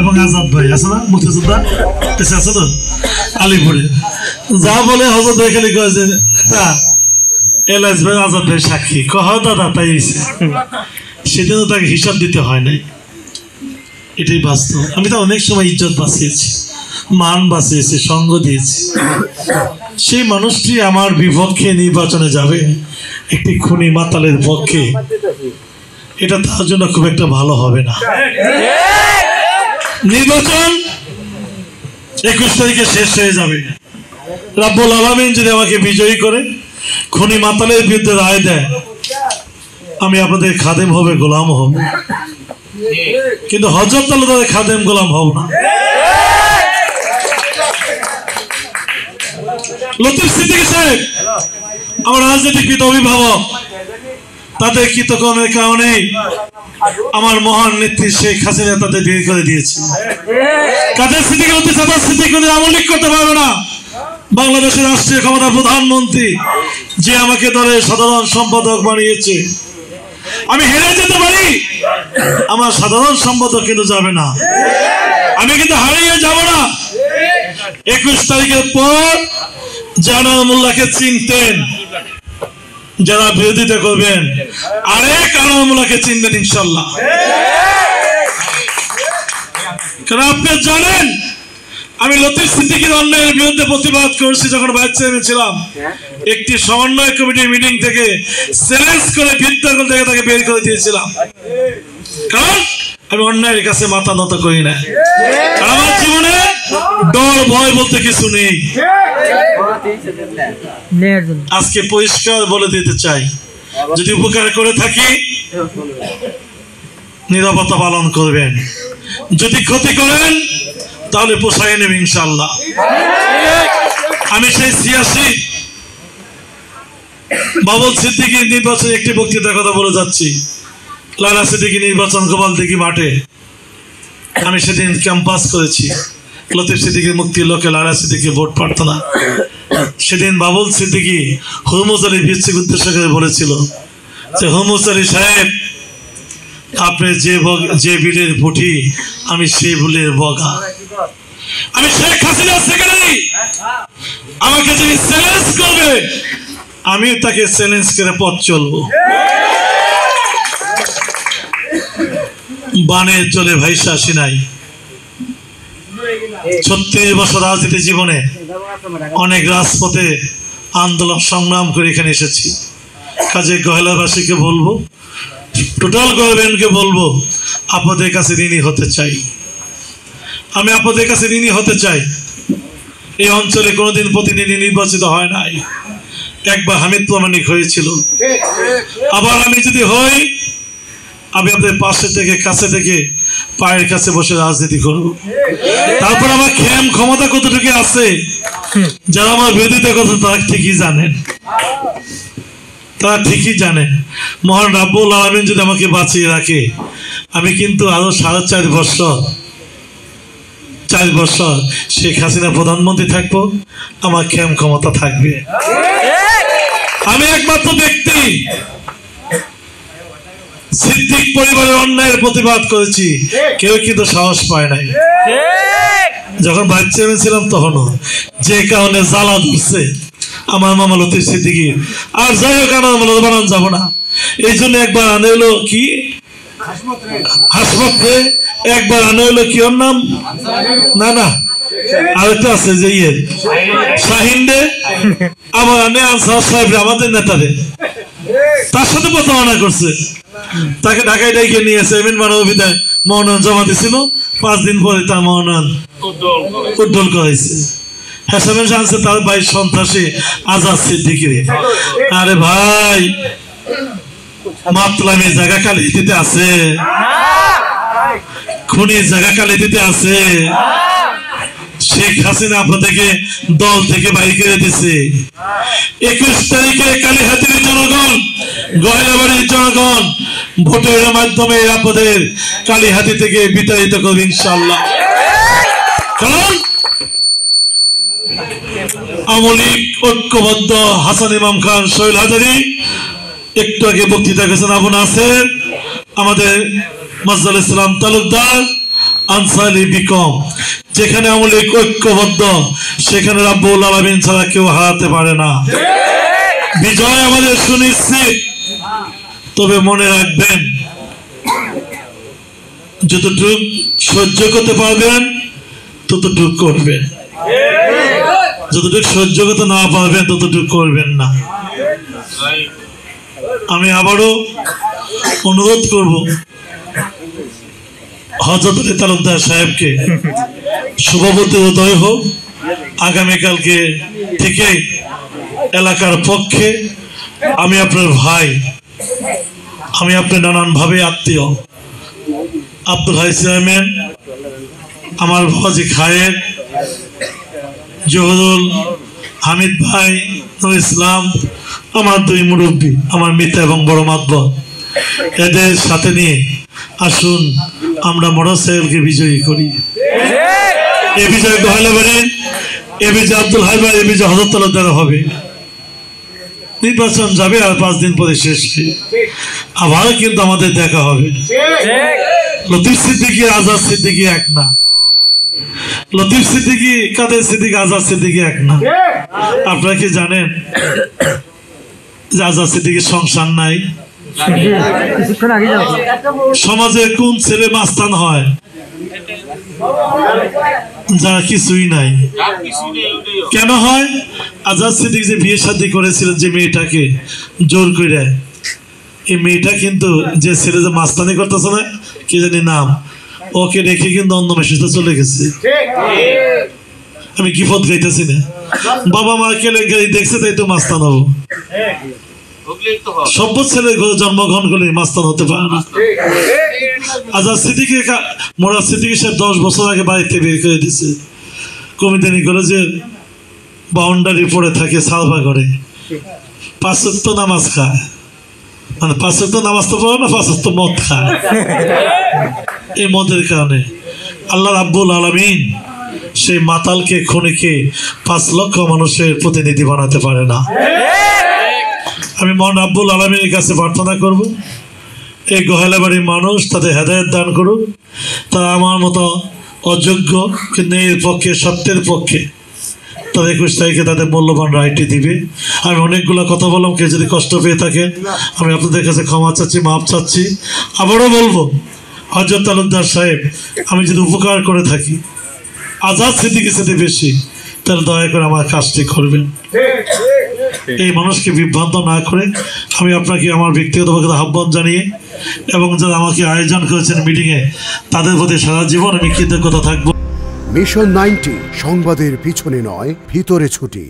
এবং আজাদ ভাই আছে না মুক্তিযোদ্ধা এসে আছে তো আলিপুরে যা বলে হজরত ভাই খালি কয় যে এলএস ভাই আজাদ ভাই সাক্ষী কহ দাদা তাই সেদিনও তাকে হিসাব দিতে হয় নাই। এটাই বাস্তব। আমি তো অনেক সময় ইজ্জত বাঁচিয়েছি, মান বাঁচিয়েছি, সঙ্গ দিয়েছি। সেই মানুষটি আমার বিপক্ষে নির্বাচনে যাবে একটি খুনি মাতালের পক্ষে, এটা তার জন্য খুব একটা ভালো হবে না। নির্বাচন 21 তারিখে শেষ হয়ে যাবে। রব্বুল আলামিন যদি আমাকে বিজয়ী করে খুনি মাতালের বিরুদ্ধে রায় দেয়, আমি আপনাদের খাদেম হবে, গোলাম হব, কিন্তু হযরত আল্লাহ তাদের খাদেম গোলাম হব না। লতিফ সিদ্দিকী সাহেব আমার রাজনীতিবিদ অভিভাবক, তাদের কৃতকর্মের কারণে আমার মহান নেত্রী শেখ হাসিনা তাদের বের করে দিয়েছে। কাদের সিদ্দিকী লতিফ সিদ্দিকী আমল করতে পারবে না। বাংলাদেশের রাষ্ট্রীয় ক্ষমতার প্রধানমন্ত্রী যে আমাকে দলের সাধারণ সম্পাদক বানিয়েছে, আমি হেরে যেতে পারি, আমার সাধারণ সম্পাদক কিন্তু যাবে না, আমি কিন্তু হারিয়ে যাব না। 21 তারিখের পর যারা মোল্লাকে চিনতেন, যারা বিরোধিতা করবেন, আরেক আনামুল্লাহকে চিনবেন ইনশাল্লাহ। কারণ আপনি জানেন আমি লতিফ সিদ্দিকীর অন্যায়ের বিরুদ্ধে প্রতিবাদ করেছি যখন ভাইস চেয়ারম্যান ছিলাম। একটি সমন্বয় কমিটির মিটিং থেকে চ্যালেঞ্জ করে বিদ্যালয় থেকে তাকে বের করে দিয়েছিলাম, কারণ আমি অন্যায়ের কাছে মাথা নত করি না। আমার জীবনে ডর ভয় বলতে কিছু নেই। আজকে পরিষ্কার বলে দিতে চাই, যদি উপকার করে থাকি নিরাপত্তা পালন করবেন, যদি ক্ষতি করেন তাহলে পোষায় নেবে ইনশাআল্লাহ। আমি সেই 86 বাবুল সিদ্দিকী নির্বাচনে একটি বক্তৃতার কথা বলে যাচ্ছি। লালা সিদ্দিকী নির্বাচন গোপালদিঘি মাঠে আমি সেদিন ক্যাম্পাস করেছি। লতিফ সিদ্দিকীর মুক্তির লোকে লালা সিদ্দিকী ভোট প্রার্থনা। সেদিন বাবুল সিদ্দিকী হুরমুজ আলী ভিত্তিক উদ্দেশ্য করে বলেছিল যে হুরমুজ আলী সাহেব, আপনি যে বিলের পুঁটি, আমি সেই বিলের বগা। আমি শেখ হাসিনা সেক্রেটারি, আমাকে যদি চ্যালেঞ্জ করবে আমি তাকে চ্যালেঞ্জ করে পথ চলবো। বানে চলে ভাইসা আসি নাই। 36 বছর রাজনীতি জীবনে অনেক রাজপথে আন্দোলন সংগ্রাম করে এখানে এসেছি। কাজে গহেলাবাসীকে বলবো, টোটাল গভর্নমেন্টকে বলবো, আপনাদের কাছে ঋণী হতে চাই। আমি আপনাদের কাছে ঋণী হতে চাই। এই অঞ্চলে কোনোদিন প্রতিনিধি নির্বাচিত হয় নাই, একবার হামিদ প্রামাণিক হয়েছিল। আবার আমি যদি হই, আমি আপনাদের পাশে থেকে কাছে থেকে পায়ের কাছে বসে রাজনীতি করব। তারপর আমার ক্ষমতা কতটুকু আছে, যারা আমার বিরোধিতা করছে তারা ঠিকই জানেন, তারা ঠিকই জানেন। মহান রব্বুল আলামিন যদি আমাকে বাঁচিয়ে রাখে, আমি কিন্তু আরো 4.5 বছর 4 বছর শেখ হাসিনা প্রধানমন্ত্রী থাকবো, আমার ক্ষমতা থাকবে। আমি একমাত্র ব্যক্তি সিদ্দিক পরিবারের অন্যায়ের প্রতিবাদ করেছি, কেউ কিন্তু সাহস পায় নাই। যখন ভাইস চেয়ারম্যান ছিলাম তখনও যে কারণে জ্বালা ধরছে আমার মামা লতিফ সিদ্দিকী, আর যাই হোক বানানো যাবো না। এই জন্য একবার আনে হলো কি হাসপাতালে, একবার আনে হলো কি ওর নাম, না না আরেকটা আছে যে শাহিন রে, আমার আনে আনসার সাহেব আমাদের নেতারে, তার সাথে প্রতারণা করছে। তাকে ঢাকায় ডেকে নিয়ে চেয়ারম্যান মানবিতায় মনোনয়ন জমা দিছিল। 5 দিন পরে তার মনোনয়ন উজ্জ্বল করেছে। হেসামের আনছে তার ভাই সন্ত্রাসী আজাদ সিদ্দিকী। আরে ভাই, মাতলামি জায়গা কালি দিতে আছে, খুনি জায়গা কালি দিতে আছে। শেখ হাসিনা আপনাদেরকে দল থেকে বাইর করে দিছে। 21 তারিখে কালীহাতির জনগণ, গয়নাবাড়ির জনগণ ভোটের মাধ্যমে আপনাদের কালীহাতি থেকে বিতাড়িত করবে ইনশাআল্লাহ। কারণ আমলিক ঐক্যবদ্ধ হাসান ইমাম খান, সোহেল হাজারী, একটু আগে বক্তৃতা করেছেন আবু নাসের, আমাদের মাজহারুল ইসলাম তালুকদার, আনসারি বিকম, যেখানে আমলে ঐক্যবদ্ধ সেখানে রাব্বুল আলামিন ছাড়া কেউ হারাতে পারে না। বিজয় আমাদের সুনিশ্চিত। তবে মনে রাখবেন, যতটুকু সহ্য করতে পারবেন ততটুকু করবেন, যতটুকু সহ্য করতে না পারবেন ততটুকু করবেন না। আমি আবারও অনুরোধ করব হযরত আলী তালুকদার সাহেবকে, শুভবতী উদয় হোক। আগামীকালকে থেকে এলাকার পক্ষে আমি আপনার ভাই, আমি আপনার নানানভাবে আত্মীয় আব্দুল হাই চেয়ারম্যান, আমার ভাজি খায়ের, জহুরুল হামিদ ভাই, নুর ইসলাম, আমার দুই মুরব্বী, আমার মিতা এবং বড় মাতবর, এদের সাথে নিয়ে আসুন আমরা মোড়া সাহেবকে বিজয়ী করি। এ বিজয় গহলাবাড়ির, এ বিজয় আব্দুল হাই ভাই, এ বিজয় হযরত তালুকদার হবে। নির্বাচন যাবে আর 5 দিন পরে শেষ, আবার কিন্তু আমাদের দেখা হবে। লতিফ সিদ্দিকী আজাদ সিদ্দিকী এক না, লতিফ সিদ্দিকী কাদের সিদ্দিকী আজাদ সিদ্দিকী এক না। আপনারা কি জানেন যে আজাদ সিদ্দিকীর সংসার নাই? সমাজে কোন ছেলে মাস্তান হয় যারা কিছুই নাই? কেন হয়? আজাদ সিদ্দিক যে বিয়ে শাদী করেছিলেন যে মেয়েটাকে জোর করে, এই মেয়েটা কিন্তু যে ছেলে যে মাস্তানি করতেছে না, কি জানি নাম, ওকে রেখে কিন্তু অন্য মেশিতে চলে গেছে। আমি গিফত গাইতেছি না, বাবা মা কেলেঙ্কারি দেখছে তাই তো মাস্তান হবো। সভ্য ছেলে জন্মগ্রহণ করলে মাস্তান হতে পারে না। আজাদ সিদ্দিকী, মোড়া সিদ্দিকী সাহেব 10 বছর আগে বাড়িতে বের করে দিছে। কমিদানি কলেজের বাউন্ডারি পড়ে থাকে, সালভা করে 5 ওয়াক্ত নামাজ খায়, মানে 5 ওয়াক্ত নামাজ তো পড়ে না, 5 ওয়াক্ত মদ খায়। এই মদের কারণে আল্লাহ রাব্বুল আলামিন সেই মাতালকে খুনিকে 5 লক্ষ মানুষের প্রতিনিধি বানাতে পারে না। আমি মহান রাব্বুল আলামিনের কাছে প্রার্থনা করব, এই গহেলাবাড়ির মানুষ তাদের হেদায়েত দান করুক। তারা আমার মতো অযোগ্য কিন্তু এর পক্ষে, সত্যের পক্ষে তাদের 21 তারিখে তাদের মূল্যবান রায়টি দিবে। আমি অনেকগুলো কথা বললাম, কেউ যদি কষ্ট পেয়ে থাকেন আমি আপনাদের কাছে ক্ষমা চাচ্ছি, মাপ চাচ্ছি। আবারও বলবো, হযরত তালুকদার সাহেব আমি যদি উপকার করে থাকি আজাদ সিদ্দিকীর সাথে বেশি, তাহলে দয়া করে আমার কাজটি করবেন। এই মানুষকে বিভ্রান্ত না করে আমি আপনাকে আমার ব্যক্তিগতভাবে আহ্বান জানিয়ে এবং যারা আমাকে আয়োজন করেছেন মিটিংয়ে, তাদের প্রতি সারা জীবন আমি কৃতজ্ঞতা থাকবো। মিশন 90 সংবাদের পিছনে নয়, ভিতরে ছুটি।